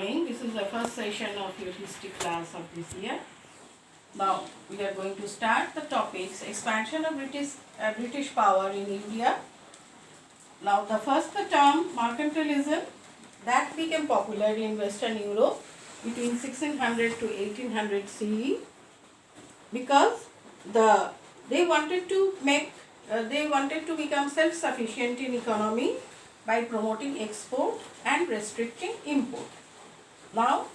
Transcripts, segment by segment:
morning. This is the first session of your history class of this year. Now we are going to start the topics expansion of British power in India. Now the first term mercantilism that became popular in Western Europe between 1600 to 1800 CE because they wanted to become self-sufficient in economy by promoting export and restricting import. Now,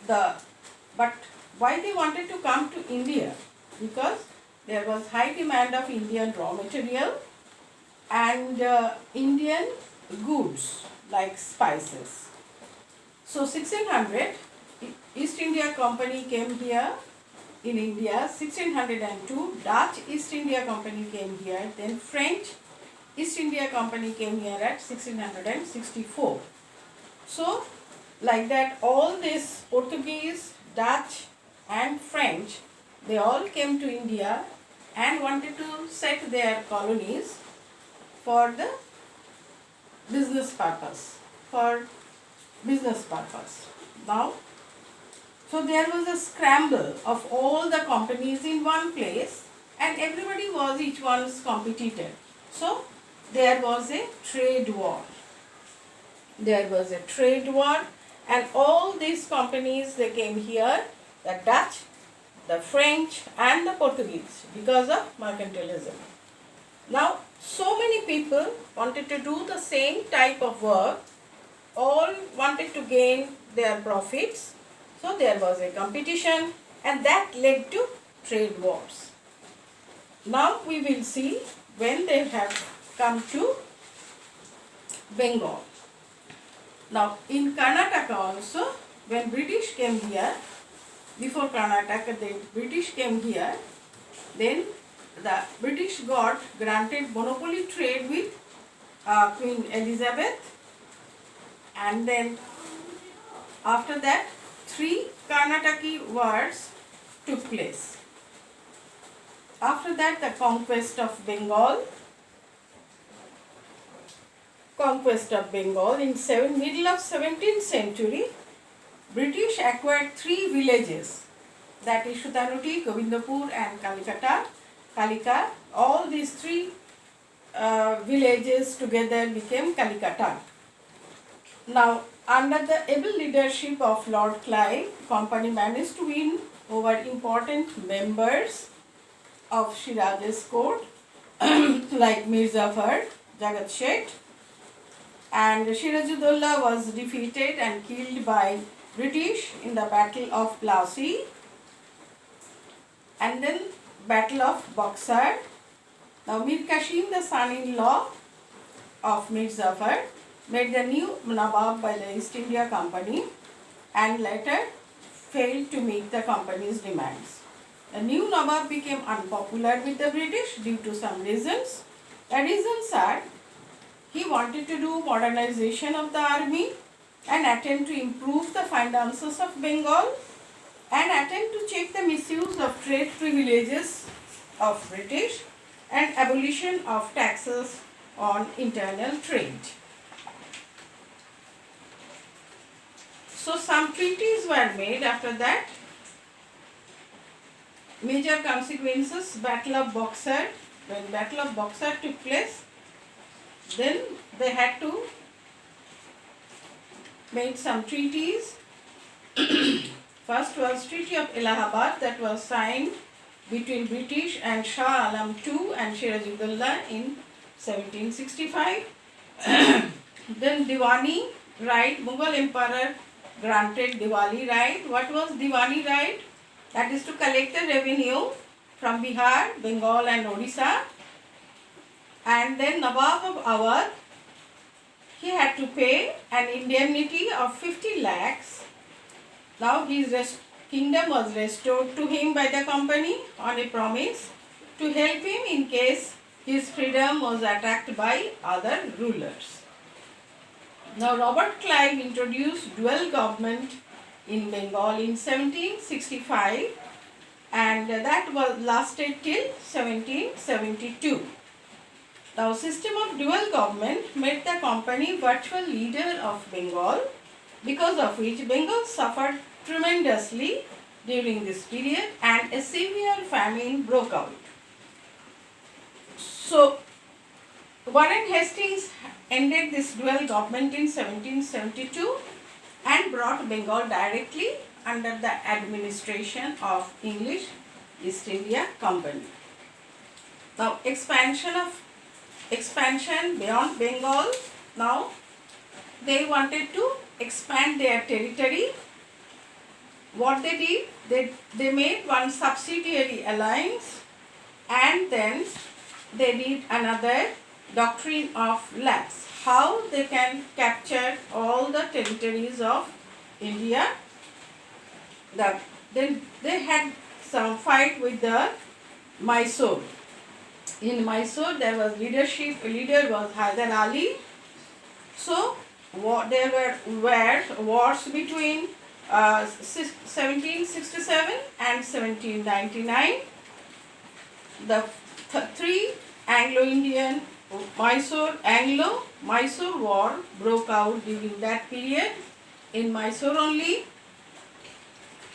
but why they wanted to come to India? Because there was high demand of Indian raw material and Indian goods like spices. So 1600, East India Company came here in India. 1602, Dutch East India Company came here. Then French East India Company came here at 1664. So, like that, all these Portuguese, Dutch and French, they all came to India and wanted to set their colonies for the business purpose. Now, so there was a scramble of all the companies in one place and everybody was each one's competitor. So, there was a trade war. And all these companies, they came here, the Dutch, the French and the Portuguese because of mercantilism. Now, so many people wanted to do the same type of work, all wanted to gain their profits. So, there was a competition and that led to trade wars. Now, we will see when they have come to Bengal. Now, in Karnataka also, when British came here, before Karnataka, the British came here, then the British got granted monopoly trade with Queen Elizabeth, and then after that, 3 Karnataki wars took place. After that, the conquest of Bengal in middle of 17th century, British acquired 3 villages, that is Sutanuti, Govindapur and Kalika. All these 3 villages together became Kalikata. Now, under the able leadership of Lord Clive, company managed to win over important members of Shiraz's court like Mir Jafar, Jagat Shet, and Sirajuddaulah was defeated and killed by British in the Battle of Plassey, and then Battle of Buxar. Now Mir Qasim, the son-in-law of Mir Jafar, made the new Nawab by the East India Company and later failed to meet the company's demands. The new Nawab became unpopular with the British due to some reasons. The reasons are he wanted to do modernization of the army and attempt to improve the finances of Bengal and attempt to check the misuse of trade privileges of British and abolition of taxes on internal trade. So some treaties were made after that. Major consequences, Battle of Buxar. When Battle of Buxar took place, then they had to make some treaties. First was Treaty of Allahabad that was signed between British and Shah Alam II and Sirajuddaulah in 1765. Then Diwani right, Mughal Emperor granted Diwali right. What was Diwali right? That is to collect the revenue from Bihar, Bengal and Odisha. And then Nawab of Awadh, he had to pay an indemnity of 50 lakhs. Now his kingdom was restored to him by the company on a promise to help him in case his freedom was attacked by other rulers. Now Robert Clive introduced dual government in Bengal in 1765 and that was lasted till 1772. Now system of dual government made the company virtual leader of Bengal because of which Bengal suffered tremendously during this period and a severe famine broke out. So, Warren Hastings ended this dual government in 1772 and brought Bengal directly under the administration of English East India Company. Now, expansion beyond Bengal. Now, they wanted to expand their territory. What they did, they made one subsidiary alliance, and then they did another doctrine of lapse. How they can capture all the territories of India. Then they had some fight with the Mysore. In Mysore, there was leader was Hyder Ali. So, there were wars between 1767 and 1799. The three Anglo-Indian Anglo-Mysore war broke out during that period in Mysore only.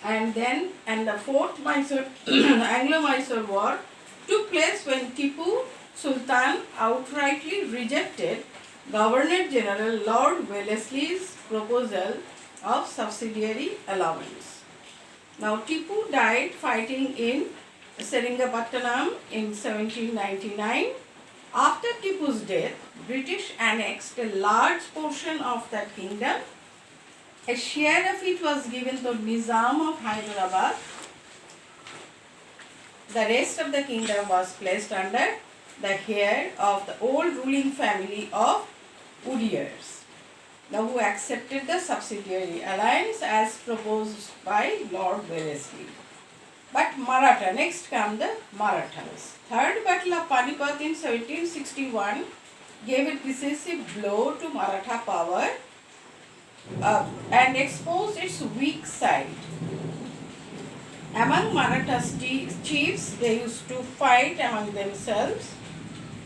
And the fourth Anglo-Mysore war took place when Tipu Sultan outrightly rejected Governor General Lord Wellesley's proposal of subsidiary allowance. Now, Tipu died fighting in Seringapatanam in 1799. After Tipu's death, British annexed a large portion of that kingdom. A share of it was given to Nizam of Hyderabad. The rest of the kingdom was placed under the care of the old ruling family of Woodyers, who accepted the subsidiary alliance as proposed by Lord Wellesley. But next come the Marathas. Third Battle of Panipat in 1761 gave a decisive blow to Maratha power and exposed its weak side. Among Maratha's chiefs, they used to fight among themselves.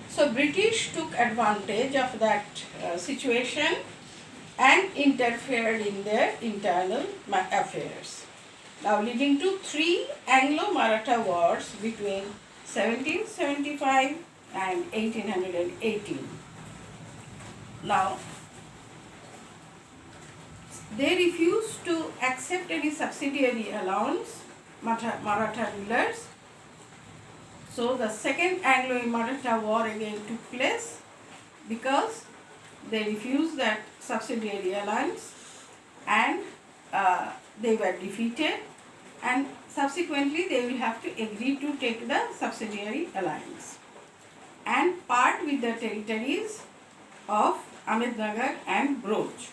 So British took advantage of that situation and interfered in their internal affairs. Now leading to three Anglo-Maratha wars between 1775 and 1818. Now, they refused to accept any subsidiary allowance, Maratha rulers. So the second Anglo-Maratha war again took place because they refused that subsidiary alliance and they were defeated, and subsequently they will have to agree to take the subsidiary alliance and part with the territories of Ahmednagar and Broch.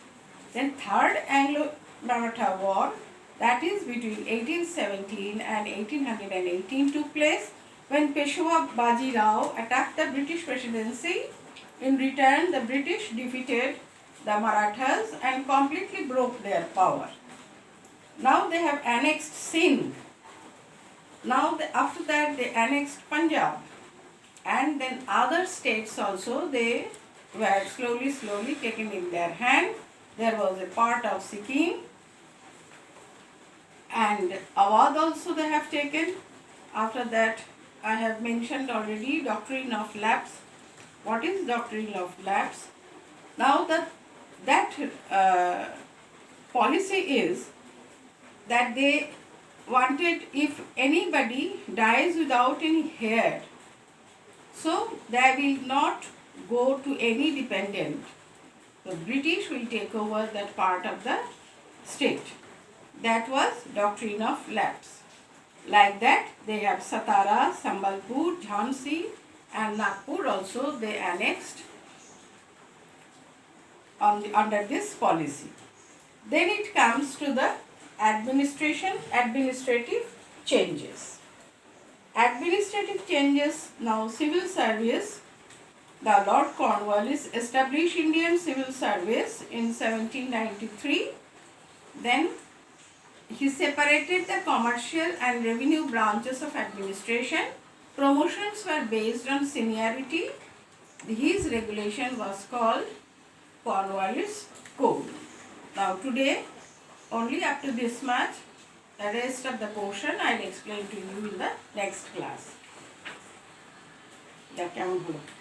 Then third Anglo-Maratha war, that is between 1817 and 1818 took place when Peshwa Baji Rao attacked the British presidency. In return, the British defeated the Marathas and completely broke their power. Now they have annexed Sindh. Now after that they annexed Punjab, and then other states also they were slowly taken in their hand. There was a part of Sikkim and Awadh also they have taken. After that, I have mentioned already doctrine of lapse. What is doctrine of lapse? Now that policy is that they wanted, if anybody dies without any heir, so they will not go to any dependent. The British will take over that part of the state. That was doctrine of lapse. Like that, they have Satara, Sambalpur, Jhansi and Nagpur also they annexed under this policy. Then it comes to the administrative changes. Administrative changes, now civil service. The Lord Cornwallis established Indian Civil Service in 1793. Then he separated the commercial and revenue branches of administration. Promotions were based on seniority. His regulation was called Cornwallis Code. Now today, only up to this much. The rest of the portion I will explain to you in the next class. Yeah, কেমন হলো?